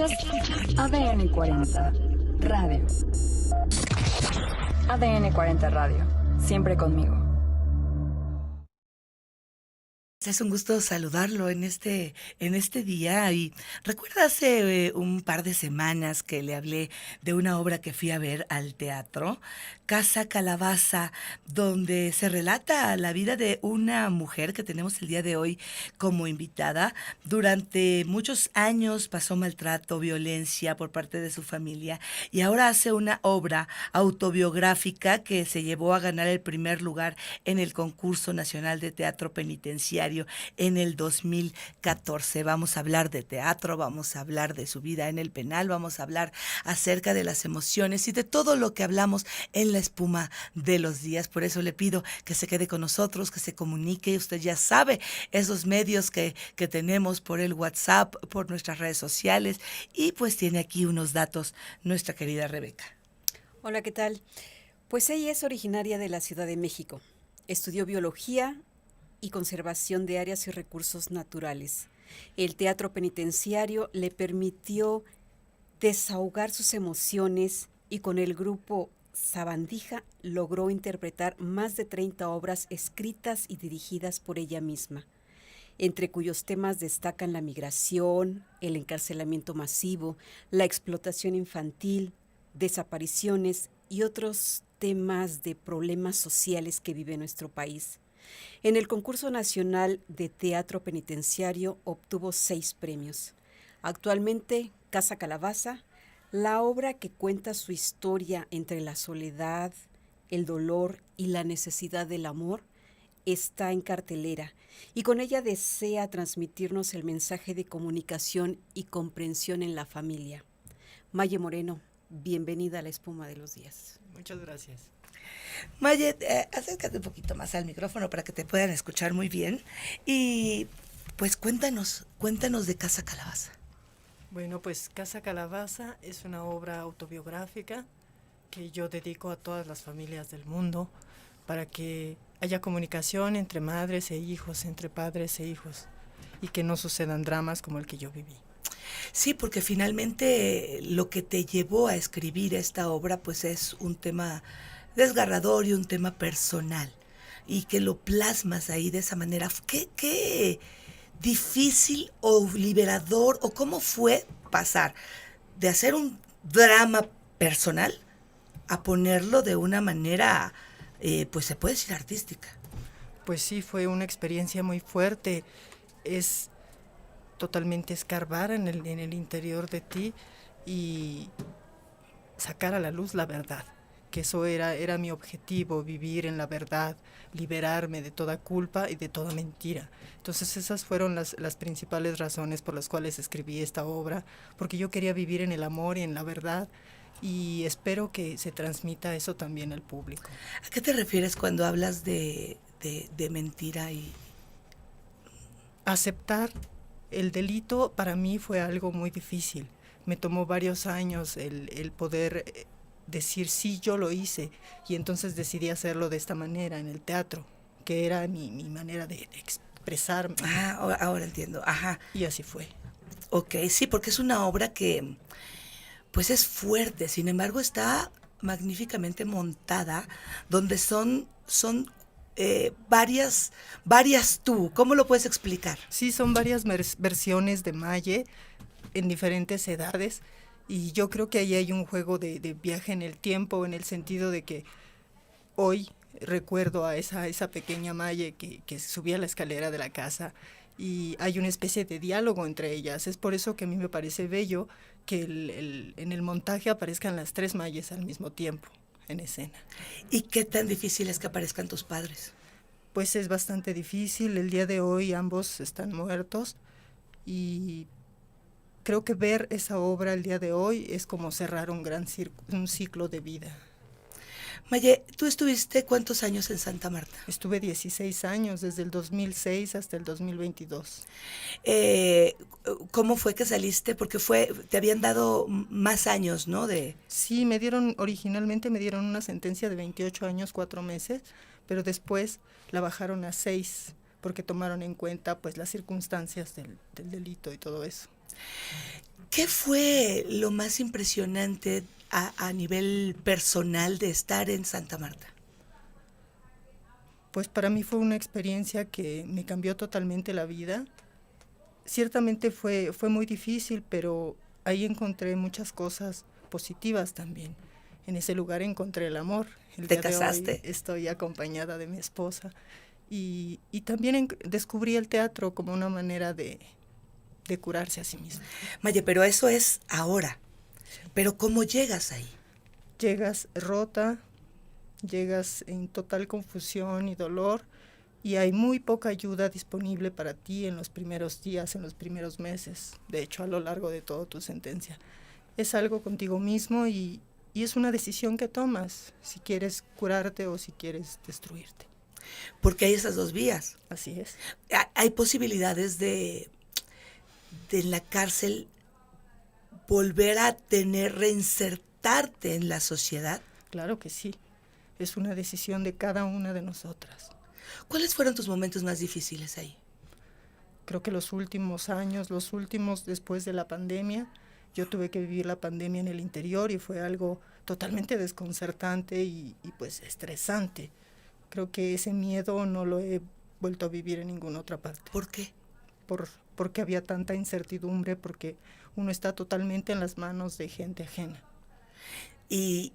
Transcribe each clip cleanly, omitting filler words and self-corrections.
Escuchas ADN 40 Radio. ADN 40 Radio. Siempre conmigo. Es un gusto saludarlo en este día. Y recuerda hace un par de semanas que le hablé de una obra que fui a ver al teatro, Casa Calabaza, donde se relata la vida de una mujer que tenemos el día de hoy como invitada. Durante muchos años pasó maltrato, violencia por parte de su familia y ahora hace una obra autobiográfica que se llevó a ganar el primer lugar en el concurso nacional de teatro penitenciario en el 2014. Vamos a hablar de teatro, vamos a hablar de su vida en el penal, vamos a hablar acerca de las emociones y de todo lo que hablamos en la espuma de los días. Por eso le pido que se quede con nosotros, que se comunique. Usted ya sabe esos medios que tenemos por el WhatsApp, por nuestras redes sociales, y pues tiene aquí unos datos nuestra querida Rebeca. Hola, ¿qué tal? Pues ella es originaria de la Ciudad de México. Estudió biología y conservación de áreas y recursos naturales. El teatro penitenciario le permitió desahogar sus emociones y con el grupo Sabandija logró interpretar más de 30 obras escritas y dirigidas por ella misma, entre cuyos temas destacan la migración, el encarcelamiento masivo, la explotación infantil, desapariciones y otros temas de problemas sociales que vive nuestro país. En el concurso nacional de teatro penitenciario obtuvo 6 premios. Actualmente, Casa Calabaza, la obra que cuenta su historia entre la soledad, el dolor y la necesidad del amor, está en cartelera y con ella desea transmitirnos el mensaje de comunicación y comprensión en la familia. Maye Moreno, bienvenida a La Espuma de los Días. Muchas gracias. Maye, acércate un poquito más al micrófono para que te puedan escuchar muy bien. Y pues cuéntanos de Casa Calabaza. Bueno, pues Casa Calabaza es una obra autobiográfica que yo dedico a todas las familias del mundo para que haya comunicación entre madres e hijos, entre padres e hijos, y que no sucedan dramas como el que yo viví. Sí, porque finalmente lo que te llevó a escribir esta obra pues es un tema desgarrador y un tema personal, y que lo plasmas ahí de esa manera. ¿Qué difícil o liberador o cómo fue pasar de hacer un drama personal a ponerlo de una manera, pues se puede decir artística? Pues sí, fue una experiencia muy fuerte. Es totalmente escarbar en el interior de ti y sacar a la luz la verdad, que eso era mi objetivo, vivir en la verdad, liberarme de toda culpa y de toda mentira. Entonces esas fueron las principales razones por las cuales escribí esta obra, porque yo quería vivir en el amor y en la verdad, y espero que se transmita eso también al público. ¿A qué te refieres cuando hablas de mentira? Y aceptar el delito para mí fue algo muy difícil. Me tomó varios años el poder decir sí, yo lo hice, y entonces decidí hacerlo de esta manera en el teatro, que era mi manera de expresarme. Ahora entiendo, ajá. Y así fue. Ok, sí, porque es una obra que pues es fuerte, sin embargo está magníficamente montada, donde son varias tú. ¿Cómo lo puedes explicar? Sí, son varias versiones de Maye en diferentes edades, y yo creo que ahí hay un juego de viaje en el tiempo, en el sentido de que hoy recuerdo a esa pequeña Maye que subía la escalera de la casa, y hay una especie de diálogo entre ellas. Es por eso que a mí me parece bello que en el montaje aparezcan las 3 Mayes al mismo tiempo en escena. ¿Y qué tan difícil es que aparezcan tus padres? Pues es bastante difícil. El día de hoy ambos están muertos, y creo que ver esa obra el día de hoy es como cerrar un ciclo de vida. Maye, ¿tú estuviste cuántos años en Santa Marta? Estuve 16 años, desde el 2006 hasta el 2022. ¿Cómo fue que saliste? Porque te habían dado más años, ¿no? Sí, originalmente me dieron una sentencia de 28 años, 4 meses, pero después la bajaron a 6, porque tomaron en cuenta pues las circunstancias del delito y todo eso. ¿Qué fue lo más impresionante a nivel personal de estar en Santa Marta? Pues para mí fue una experiencia que me cambió totalmente la vida. Ciertamente fue muy difícil, pero ahí encontré muchas cosas positivas también. En ese lugar encontré el amor. El ¿Te día de hoy casaste? estoy acompañada de mi esposa y también descubrí el teatro como una manera de curarse a sí mismo. Maye, pero eso es ahora. Pero ¿cómo llegas ahí? Llegas rota, llegas en total confusión y dolor y hay muy poca ayuda disponible para ti en los primeros días, en los primeros meses, de hecho a lo largo de toda tu sentencia. Es algo contigo mismo y es una decisión que tomas, si quieres curarte o si quieres destruirte. Porque hay esas dos vías. Así es. Hay posibilidades de en la cárcel volver a reinsertarte en la sociedad. Claro que sí, es una decisión de cada una de nosotras. ¿Cuáles fueron tus momentos más difíciles ahí? Creo que los últimos años, los últimos después de la pandemia, yo tuve que vivir la pandemia en el interior y fue algo totalmente desconcertante y pues estresante. Creo que ese miedo no lo he vuelto a vivir en ninguna otra parte. ¿Por qué? Porque había tanta incertidumbre, porque uno está totalmente en las manos de gente ajena. Y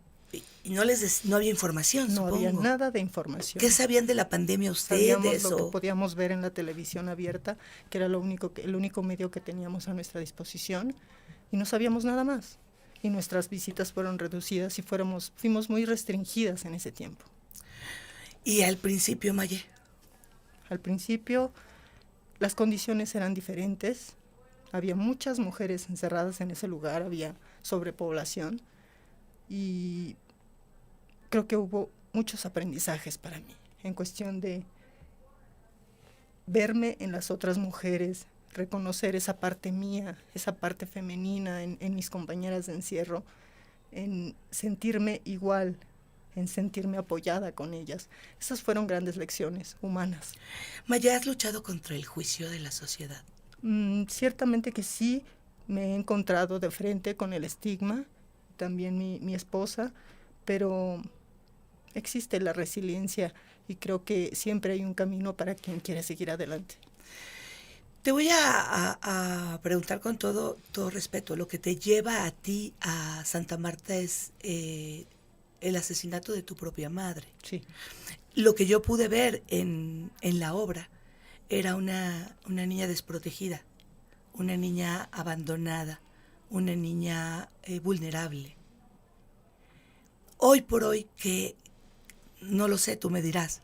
no había información, No supongo. había nada de información. ¿Qué sabían de la pandemia ustedes? Sabíamos lo que podíamos ver en la televisión abierta, que era el único medio que teníamos a nuestra disposición, y no sabíamos nada más. Y nuestras visitas fueron reducidas y fuimos muy restringidas en ese tiempo. ¿Y al principio, Maye? Al principio las condiciones eran diferentes, había muchas mujeres encerradas en ese lugar, había sobrepoblación y creo que hubo muchos aprendizajes para mí en cuestión de verme en las otras mujeres, reconocer esa parte mía, esa parte femenina en mis compañeras de encierro, en sentirme igual, en sentirme apoyada con ellas. Esas fueron grandes lecciones humanas. Maya, ¿has luchado contra el juicio de la sociedad? Ciertamente que sí, me he encontrado de frente con el estigma, también mi esposa, pero existe la resiliencia y creo que siempre hay un camino para quien quiere seguir adelante. Te voy a preguntar con todo respeto, lo que te lleva a ti a Santa Marta es el asesinato de tu propia madre. Sí. Lo que yo pude ver en la obra era una niña desprotegida, una niña abandonada, una niña vulnerable. Hoy por hoy, que no lo sé, tú me dirás,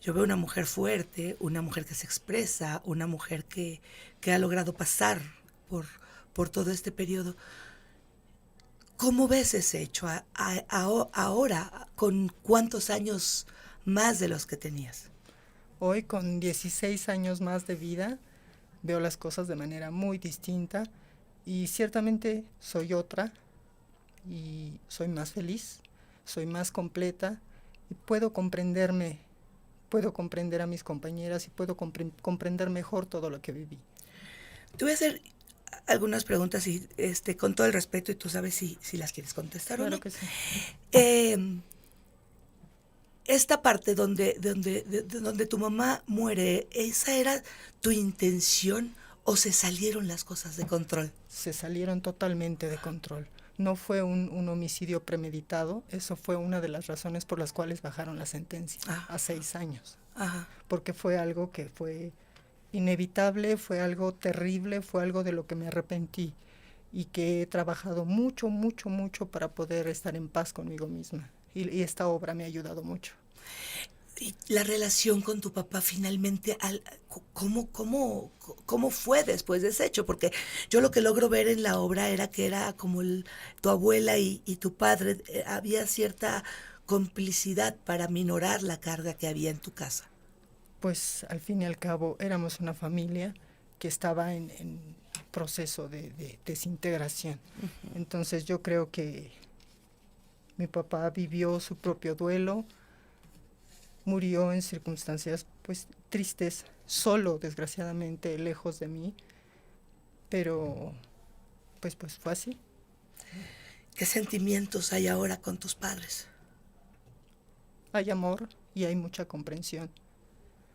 yo veo una mujer fuerte, una mujer que se expresa, una mujer que ha logrado pasar por todo este periodo. ¿Cómo ves ese hecho ahora, con cuántos años más de los que tenías? Hoy, con 16 años más de vida, veo las cosas de manera muy distinta y ciertamente soy otra y soy más feliz, soy más completa y puedo comprenderme, puedo comprender a mis compañeras y puedo comprender mejor todo lo que viví. Te voy a hacer algunas preguntas y con todo el respeto, y tú sabes si las quieres contestar. Claro o no. Que sí. Esta parte donde tu mamá muere, ¿esa era tu intención o se salieron las cosas de control? Se salieron totalmente de control. No fue un homicidio premeditado, eso fue una de las razones por las cuales bajaron la sentencia a 6 años. Ajá. Porque fue algo que fue inevitable, fue algo terrible, fue algo de lo que me arrepentí y que he trabajado mucho, mucho, mucho para poder estar en paz conmigo misma. Y esta obra me ha ayudado mucho. ¿Y la relación con tu papá finalmente, cómo fue después de ese hecho? Porque yo lo que logro ver en la obra era que era como tu abuela y tu padre, había cierta complicidad para minorar la carga que había en tu casa. Pues al fin y al cabo éramos una familia que estaba en proceso de desintegración. Uh-huh. Entonces yo creo que mi papá vivió su propio duelo, murió en circunstancias pues tristes, solo desgraciadamente, lejos de mí, pero Pues fue así. ¿Qué sentimientos hay ahora con tus padres? Hay amor y hay mucha comprensión.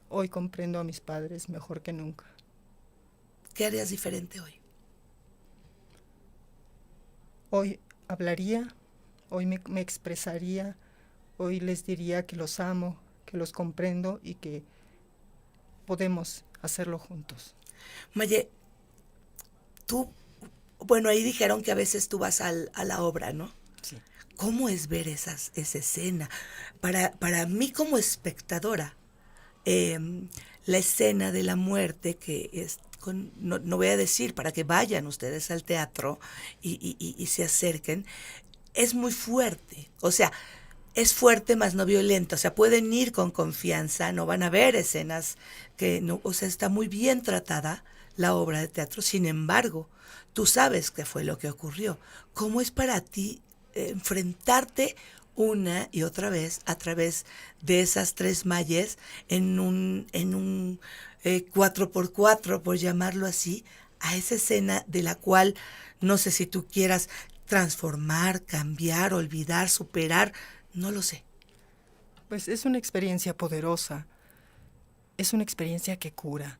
Hoy comprendo a mis padres mejor que nunca. ¿Qué harías diferente hoy? Hoy hablaría, hoy me expresaría, hoy les diría que los amo, que los comprendo y que podemos hacerlo juntos. Maye, tú, bueno, ahí dijeron que a veces tú vas a la obra, ¿no? Sí. ¿Cómo es ver esa escena? Para mí como espectadora, la escena de la muerte que es, no voy a decir para que vayan ustedes al teatro y se acerquen, es muy fuerte. O sea, es fuerte más no violenta. O sea, pueden ir con confianza, no van a ver escenas que no, o sea, está muy bien tratada la obra de teatro. Sin embargo, tú sabes qué fue lo que ocurrió. ¿Cómo es para ti enfrentarte una y otra vez a través de esas tres malles en un 4x4, por llamarlo así, a esa escena de la cual no sé si tú quieras transformar, cambiar, olvidar, superar, no lo sé. Pues es una experiencia poderosa, es una experiencia que cura.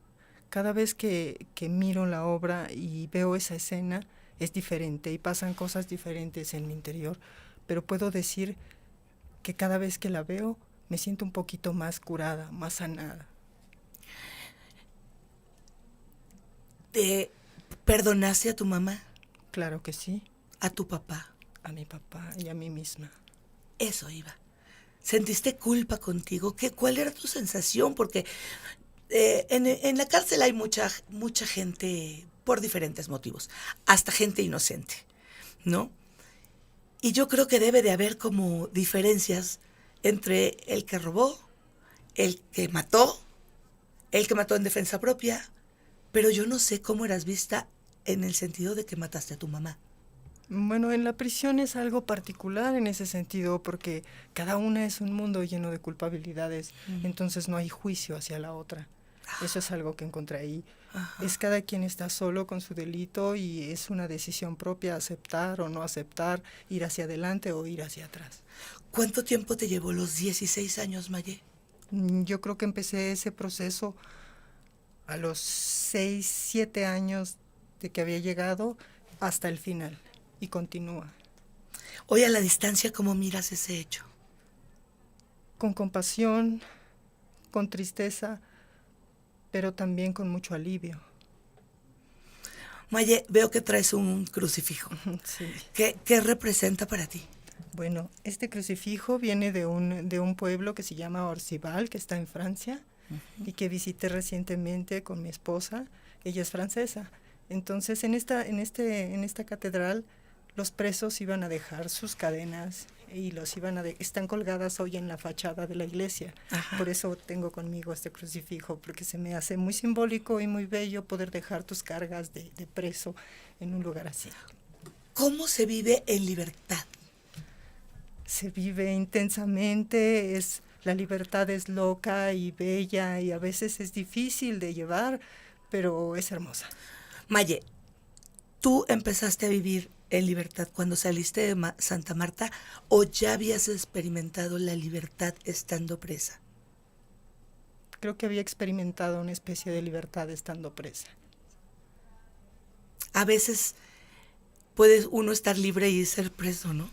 Cada vez que miro la obra y veo esa escena es diferente y pasan cosas diferentes en mi interior, pero puedo decir que cada vez que la veo me siento un poquito más curada, más sanada. ¿Te perdonaste a tu mamá, Claro que sí, a tu papá? a mi papá y a mí misma. Eso iba. ¿Sentiste culpa contigo? ¿Cuál era tu sensación? Porque en la cárcel hay mucha gente por diferentes motivos, hasta gente inocente, ¿no? Y yo creo que debe de haber como diferencias entre el que robó, el que mató en defensa propia, pero yo no sé cómo eras vista en el sentido de que mataste a tu mamá. Bueno, en la prisión es algo particular en ese sentido porque cada una es un mundo lleno de culpabilidades, entonces no hay juicio hacia la otra. Eso es algo que encontré ahí. Ajá. Es cada quien está solo con su delito y es una decisión propia aceptar o no aceptar, ir hacia adelante o ir hacia atrás. ¿Cuánto tiempo te llevó los 16 años, Maye? Yo creo que empecé ese proceso a los 6, 7 años de que había llegado hasta el final y continúa. Hoy a la distancia, ¿cómo miras ese hecho? Con compasión, con tristeza, pero también con mucho alivio. Maye, veo que traes un crucifijo. Sí. ¿Qué representa para ti? Bueno, este crucifijo viene de un pueblo que se llama Orcival, que está en Francia, y que visité recientemente con mi esposa. Ella es francesa. Entonces, en esta catedral, los presos iban a dejar sus cadenas y están colgadas hoy en la fachada de la iglesia. Ajá. Por eso tengo conmigo este crucifijo, porque se me hace muy simbólico y muy bello poder dejar tus cargas de preso en un lugar así. ¿Cómo se vive en libertad? Se vive intensamente, la libertad es loca y bella y a veces es difícil de llevar, pero es hermosa. Maye, ¿tú empezaste a vivir en libertad cuando saliste de Santa Marta o ya habías experimentado la libertad estando presa? Creo que había experimentado una especie de libertad estando presa. A veces puede uno estar libre y ser preso, ¿no?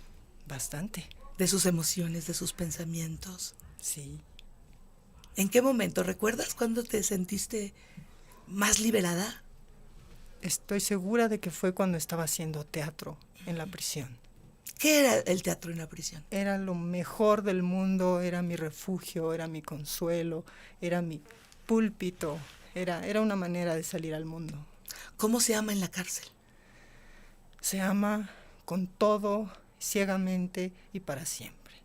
Bastante. De sus emociones, de sus pensamientos. Sí. ¿En qué momento? ¿Recuerdas cuando te sentiste más liberada? Estoy segura de que fue cuando estaba haciendo teatro en la prisión. ¿Qué era el teatro en la prisión? Era lo mejor del mundo, era mi refugio, era mi consuelo, era mi púlpito, era una manera de salir al mundo. ¿Cómo se ama en la cárcel? Se ama con todo, ciegamente y para siempre.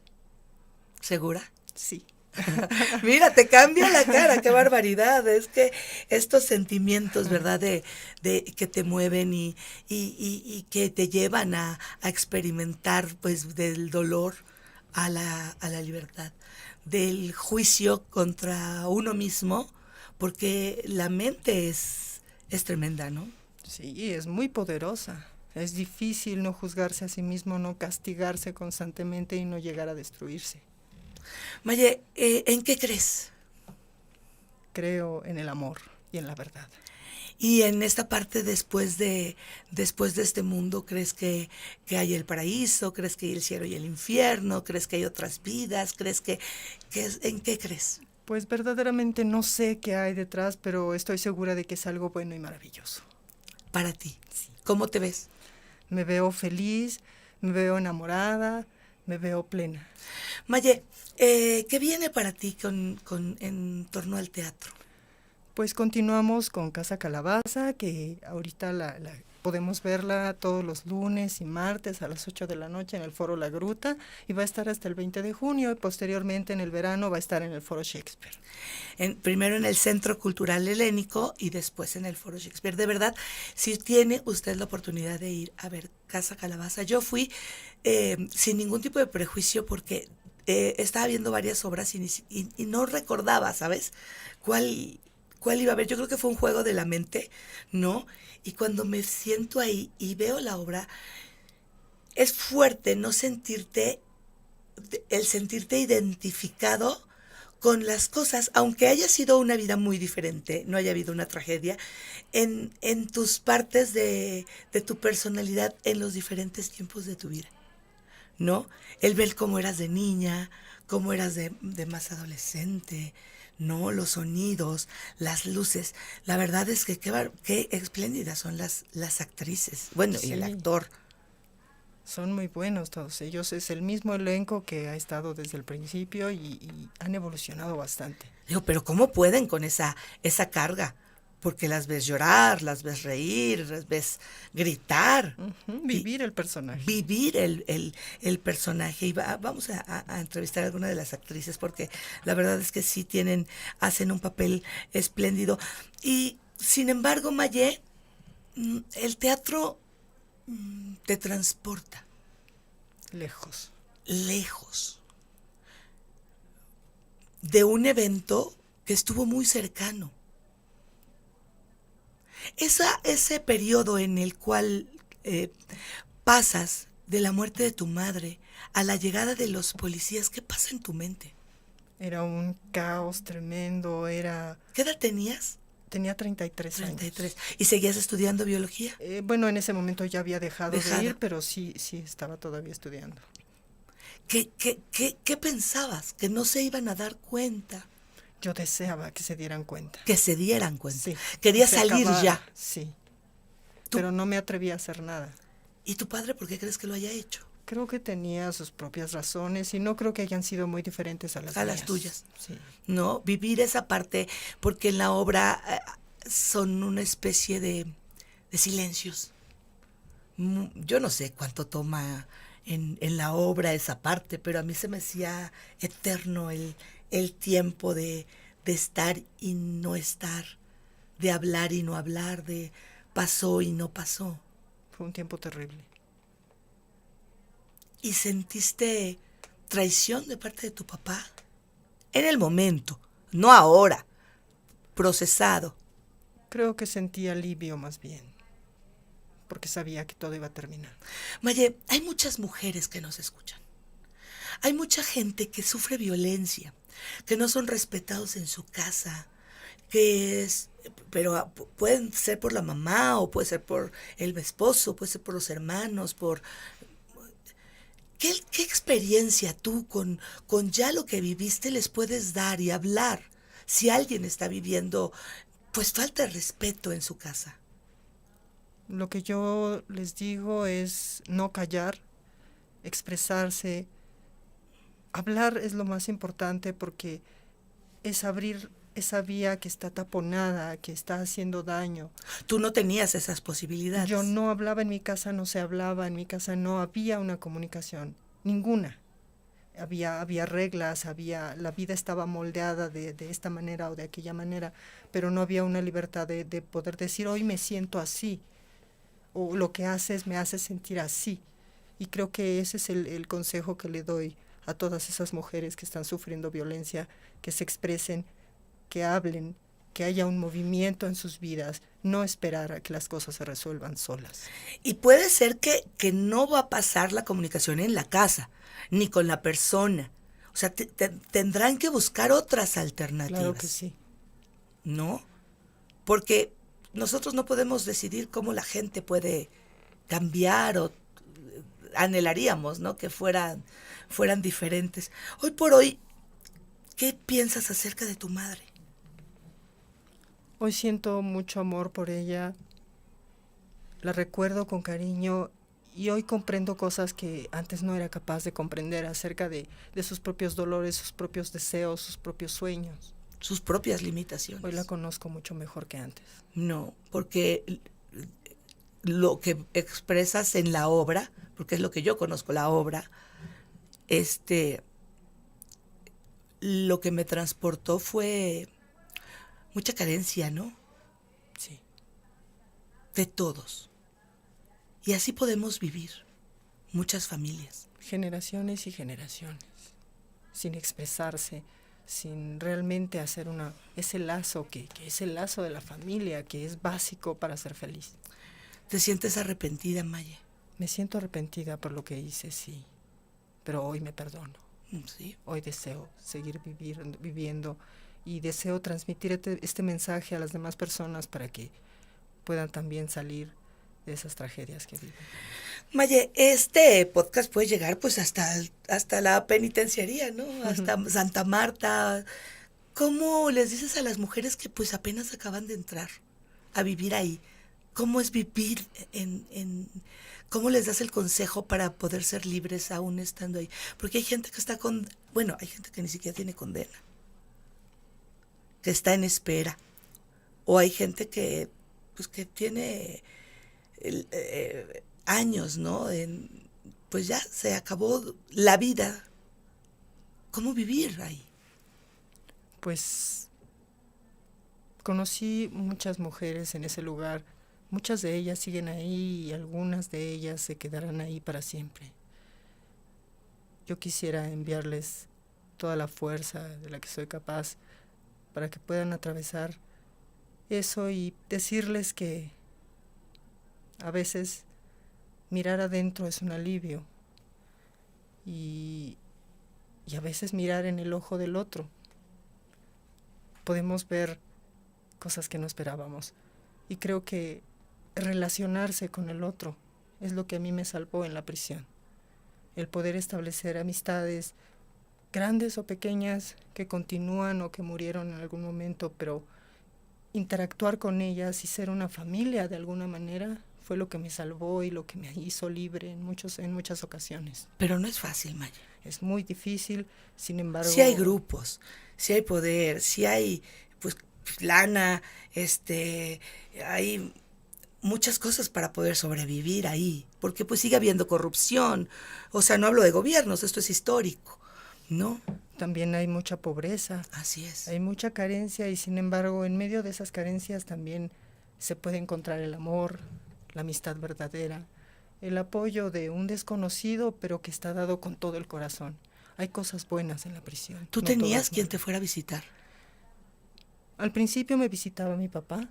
¿Segura? Sí. Mira, te cambia la cara, qué barbaridad. Es que estos sentimientos, ¿verdad? De que te mueven y que te llevan a experimentar, pues, del dolor a la libertad, del juicio contra uno mismo, porque la mente es tremenda, ¿no? Sí, es muy poderosa. Es difícil no juzgarse a sí mismo, no castigarse constantemente y no llegar a destruirse. Maye, ¿en qué crees? Creo en el amor y en la verdad. Y en esta parte después de este mundo, ¿crees que hay el paraíso? ¿Crees que hay el cielo y el infierno? ¿Crees que hay otras vidas? ¿Crees en qué crees? Pues verdaderamente no sé qué hay detrás, pero estoy segura de que es algo bueno y maravilloso. Para ti, ¿cómo te ves? Me veo feliz, me veo enamorada, me veo plena. Maye, ¿qué viene para ti en torno al teatro? Pues continuamos con Casa Calabaza, que ahorita la podemos verla todos los lunes y martes a las 8 de la noche en el Foro La Gruta, y va a estar hasta el 20 de junio, y posteriormente en el verano va a estar en el Foro Shakespeare. Primero en el Centro Cultural Helénico y después en el Foro Shakespeare. De verdad, si tiene usted la oportunidad de ir a ver Casa Calabaza, yo fui sin ningún tipo de prejuicio porque estaba viendo varias obras y no recordaba, ¿sabes? ¿Cuál iba a ver? Yo creo que fue un juego de la mente, ¿no? Y cuando me siento ahí y veo la obra, es fuerte no sentirte, el sentirte identificado con las cosas, aunque haya sido una vida muy diferente, no haya habido una tragedia, en tus partes de tu personalidad en los diferentes tiempos de tu vida, ¿no? El ver cómo eras de niña, cómo eras de más adolescente, ¿no? Los sonidos, las luces. La verdad es que qué espléndidas son las actrices, bueno, Sí. y el actor. Son muy buenos todos ellos, es el mismo elenco que ha estado desde el principio y han evolucionado bastante. Digo, pero ¿cómo pueden con esa carga? Porque las ves llorar, las ves reír, las ves gritar. Vivir el personaje. Vivir el personaje. Y vamos a entrevistar a alguna de las actrices porque la verdad es que sí hacen un papel espléndido. Y sin embargo, Maye, el teatro te transporta Lejos. lejos de un evento que estuvo muy cercano. Ese periodo en el cual pasas de la muerte de tu madre a la llegada de los policías, ¿qué pasa en tu mente? Era un caos tremendo, ¿Qué edad tenías? Tenía 33 años. 33. ¿Y seguías estudiando biología? Bueno, en ese momento ya había dejado Dejada. de ir, pero sí estaba todavía estudiando. ¿Qué pensabas? ¿Que no se iban a dar cuenta? Yo deseaba que se dieran cuenta. Que se dieran cuenta. Sí. Quería que se salir acabara, ya. Sí. Pero no me atreví a hacer nada. ¿Y tu padre por qué crees que lo haya hecho? Creo que tenía sus propias razones y no creo que hayan sido muy diferentes a las A mías. las tuyas. Sí. ¿No? Vivir esa parte, porque en la obra son una especie de silencios. Yo no sé cuánto toma en la obra esa parte, pero a mí se me hacía eterno el tiempo de estar y no estar, de hablar y no hablar, de pasó y no pasó. Fue un tiempo terrible. ¿Y sentiste traición de parte de tu papá? En el momento, no ahora, procesado. Creo que sentí alivio más bien, porque sabía que todo iba a terminar. Maye, hay muchas mujeres que nos escuchan. Hay mucha gente que sufre violencia, que no son respetados en su casa, pero pueden ser por la mamá, o puede ser por el esposo, puede ser por los hermanos, ¿Qué experiencia tú con ya lo que viviste les puedes dar y hablar si alguien está viviendo pues falta de respeto en su casa? Lo que yo les digo es no callar, expresarse. Hablar es lo más importante porque es abrir esa vía que está taponada, que está haciendo daño. Tú no tenías esas posibilidades. Yo no hablaba en mi casa, no se hablaba, en mi casa no había una comunicación, ninguna. Había reglas, la vida estaba moldeada de esta manera o de aquella manera, pero no había una libertad de poder decir, hoy me siento así, o lo que haces me hace sentir así. Y creo que ese es el consejo que le doy a todas esas mujeres que están sufriendo violencia, que se expresen, que hablen, que haya un movimiento en sus vidas, no esperar a que las cosas se resuelvan solas. Y puede ser que no va a pasar la comunicación en la casa, ni con la persona. O sea, tendrán que buscar otras alternativas. Claro que sí. ¿No? Porque nosotros no podemos decidir cómo la gente puede cambiar o anhelaríamos, ¿no? Que fueran diferentes. Hoy por hoy, ¿qué piensas acerca de tu madre? Hoy siento mucho amor por ella, la recuerdo con cariño y hoy comprendo cosas que antes no era capaz de comprender acerca de sus propios dolores, sus propios deseos, sus propios sueños. Sus propias limitaciones. Hoy la conozco mucho mejor que antes. No, porque lo que expresas en la obra, porque es lo que yo conozco, la obra, lo que me transportó fue mucha carencia, ¿no? Sí. De todos. Y así podemos vivir muchas familias. Generaciones y generaciones, sin expresarse, sin realmente hacer ese lazo que es el lazo de la familia, que es básico para ser feliz. ¿Te sientes arrepentida, Maye? Me siento arrepentida por lo que hice, sí, pero hoy me perdono. Sí. Hoy deseo seguir viviendo y deseo transmitir este mensaje a las demás personas para que puedan también salir de esas tragedias que viven. Maye, este podcast puede llegar pues hasta la penitenciaría, ¿no? Hasta Santa Marta. ¿Cómo les dices a las mujeres que pues apenas acaban de entrar a vivir ahí? ¿Cómo es vivir cómo les das el consejo para poder ser libres aún estando ahí? Porque hay gente que está hay gente que ni siquiera tiene condena, que está en espera, o hay gente que pues que tiene años, ¿no? Pues ya se acabó la vida. ¿Cómo vivir ahí? Pues conocí muchas mujeres en ese lugar. Muchas de ellas siguen ahí y algunas de ellas se quedarán ahí para siempre. Yo quisiera enviarles toda la fuerza de la que soy capaz para que puedan atravesar eso y decirles que a veces mirar adentro es un alivio y a veces mirar en el ojo del otro. Podemos ver cosas que no esperábamos y creo que relacionarse con el otro es lo que a mí me salvó en la prisión. El poder establecer amistades grandes o pequeñas que continúan o que murieron en algún momento, pero interactuar con ellas y ser una familia de alguna manera fue lo que me salvó y lo que me hizo libre en muchas ocasiones. Pero no es fácil, Maya. Es muy difícil, sin embargo... Sí hay grupos, sí hay poder, sí hay pues lana, hay muchas cosas para poder sobrevivir ahí, porque pues sigue habiendo corrupción. O sea, no hablo de gobiernos, esto es histórico, ¿no? También hay mucha pobreza. Así es. Hay mucha carencia y sin embargo en medio de esas carencias también se puede encontrar el amor, la amistad verdadera, el apoyo de un desconocido pero que está dado con todo el corazón. Hay cosas buenas en la prisión. ¿Tú tenías quien te fuera a visitar? Al principio me visitaba mi papá.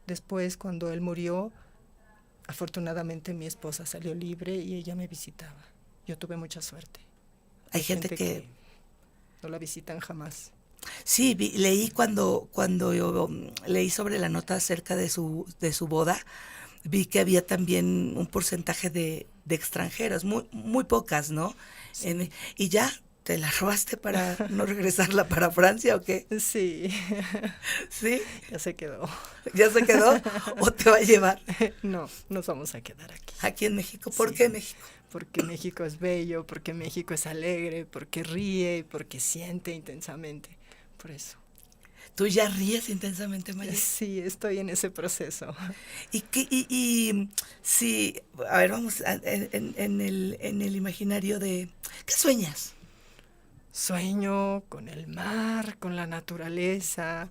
Después, cuando él murió, afortunadamente mi esposa salió libre y ella me visitaba. Yo tuve mucha suerte. Hay gente que no la visitan jamás. Sí, leí cuando yo leí sobre la nota acerca de su boda, vi que había también un porcentaje de extranjeros, muy pocas, ¿no? Sí. Y ya, ¿te la robaste para no regresarla para Francia o qué? Sí. ¿Sí? Ya se quedó. ¿Ya se quedó? ¿O te va a llevar? No, nos vamos a quedar aquí. Aquí en México. ¿Por qué México? Porque México es bello, porque México es alegre, porque ríe, porque siente intensamente. Por eso. ¿Tú ya ríes intensamente, Maya? Sí, estoy en ese proceso. Y sí, a ver, vamos en el imaginario de... ¿Qué sueñas? Sueño con el mar, con la naturaleza,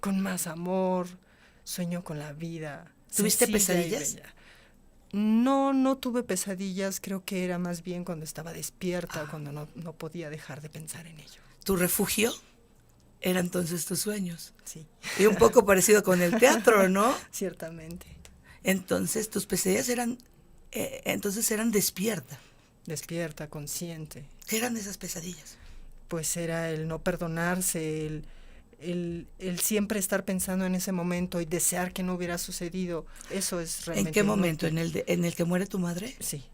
con más amor. Sueño con la vida. ¿Tuviste pesadillas? No tuve pesadillas. Creo que era más bien cuando estaba despierta, cuando no podía dejar de pensar en ello. ¿Tu refugio? Eran entonces tus sueños. Sí, Y un poco parecido con el teatro, ¿no? ciertamente. Entonces tus pesadillas eran despierta. Despierta, consciente. ¿Qué eran esas pesadillas? Pues era el no perdonarse, el siempre estar pensando en ese momento y desear que no hubiera sucedido. Eso es realmente... ¿En qué momento? inútil. ¿En el que muere tu madre? Sí.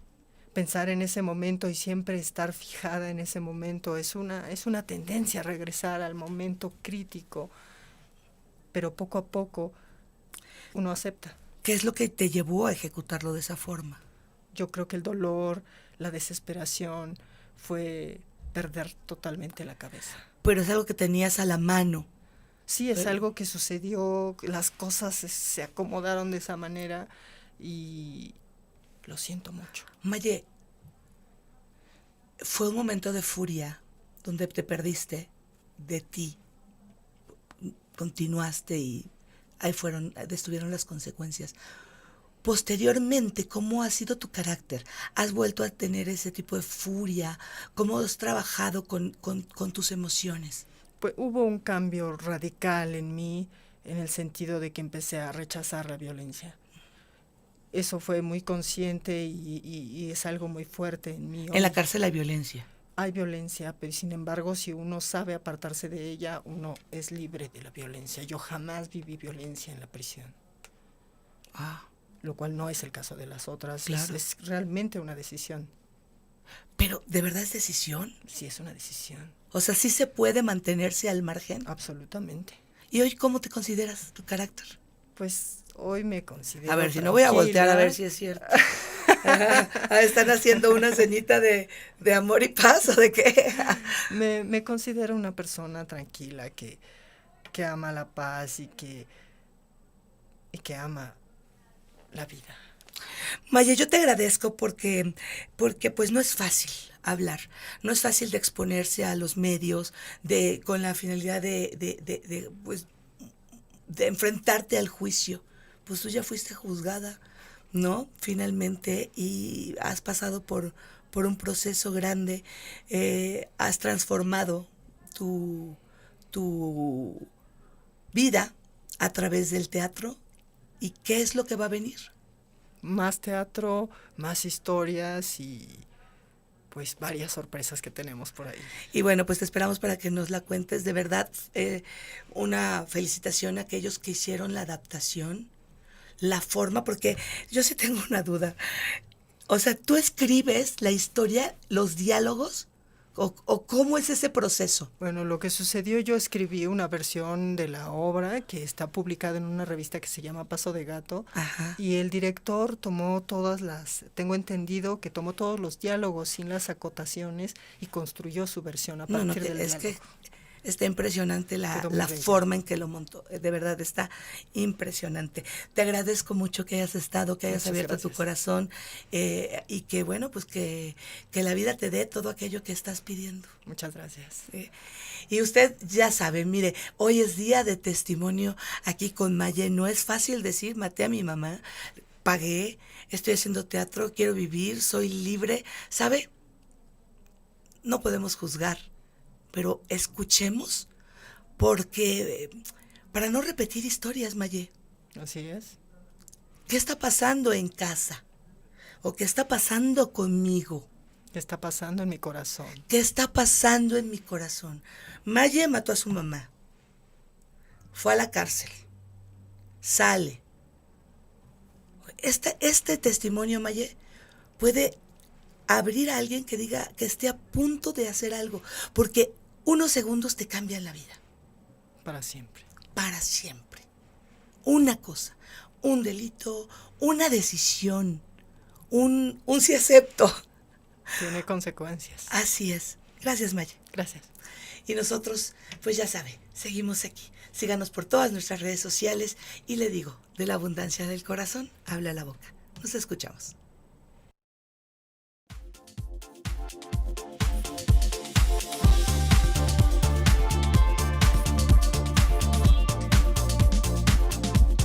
Pensar en ese momento y siempre estar fijada en ese momento es una tendencia a regresar al momento crítico, pero poco a poco uno acepta. ¿Qué es lo que te llevó a ejecutarlo de esa forma? Yo creo que el dolor, la desesperación fue perder totalmente la cabeza. Pero es algo que tenías a la mano. Sí, es algo que sucedió, las cosas se acomodaron de esa manera y lo siento mucho. Maye, fue un momento de furia donde te perdiste de ti. Continuaste y ahí estuvieron las consecuencias. Posteriormente, ¿cómo ha sido tu carácter? ¿Has vuelto a tener ese tipo de furia? ¿Cómo has trabajado con tus emociones? Pues hubo un cambio radical en mí en el sentido de que empecé a rechazar la violencia. Eso fue muy consciente y es algo muy fuerte en mí. En la cárcel hay violencia. Hay violencia, pero sin embargo, si uno sabe apartarse de ella, uno es libre de la violencia. Yo jamás viví violencia en la prisión. Lo cual no es el caso de las otras. Claro. Es realmente una decisión. Pero, ¿de verdad es decisión? Sí, es una decisión. O sea, ¿sí se puede mantenerse al margen? Absolutamente. ¿Y hoy cómo te consideras tu carácter? Pues hoy me considero A ver, si no voy a voltear a ver si es cierto. ¿Están haciendo una ceñita de amor y paz o de qué? Me considero una persona tranquila que ama la paz y que ama la vida. Maye, yo te agradezco porque pues no es fácil hablar, no es fácil de exponerse a los medios con la finalidad de enfrentarte al juicio. Pues tú ya fuiste juzgada, ¿no? Finalmente, y has pasado por un proceso grande, has transformado tu vida a través del teatro. ¿Y qué es lo que va a venir? Más teatro, más historias y pues varias sorpresas que tenemos por ahí. Y bueno, pues te esperamos para que nos la cuentes. De verdad, una felicitación a aquellos que hicieron la adaptación, la forma, porque yo sí tengo una duda. O sea, ¿tú escribes la historia, los diálogos? ¿O cómo es ese proceso? Bueno, lo que sucedió, yo escribí una versión de la obra que está publicada en una revista que se llama Paso de Gato. Ajá. Y el director tengo entendido que tomó todos los diálogos sin las acotaciones y construyó su versión a partir del diálogo. Que está impresionante la forma en que lo montó. De verdad, está impresionante. Te agradezco mucho que hayas estado, que hayas abierto tu corazón y que, bueno, pues que la vida te dé todo aquello que estás pidiendo. Muchas gracias. Y usted ya sabe, mire, hoy es día de testimonio aquí con Maye. No es fácil decir, maté a mi mamá, pagué, estoy haciendo teatro, quiero vivir, soy libre. ¿Sabe? No podemos juzgar, pero escuchemos, porque para no repetir historias, Maye. Así es. ¿Qué está pasando en casa? ¿O qué está pasando conmigo? ¿Qué está pasando en mi corazón? ¿Qué está pasando en mi corazón? Maye mató a su mamá. Fue a la cárcel. Sale. Este testimonio, Maye, puede abrir a alguien que diga que esté a punto de hacer algo, porque unos segundos te cambian la vida. Para siempre. Para siempre. Una cosa, un delito, una decisión, un sí acepto. Tiene consecuencias. Así es. Gracias, Maye. Gracias. Y nosotros, pues ya sabe, seguimos aquí. Síganos por todas nuestras redes sociales y le digo, de la abundancia del corazón, habla la boca. Nos escuchamos.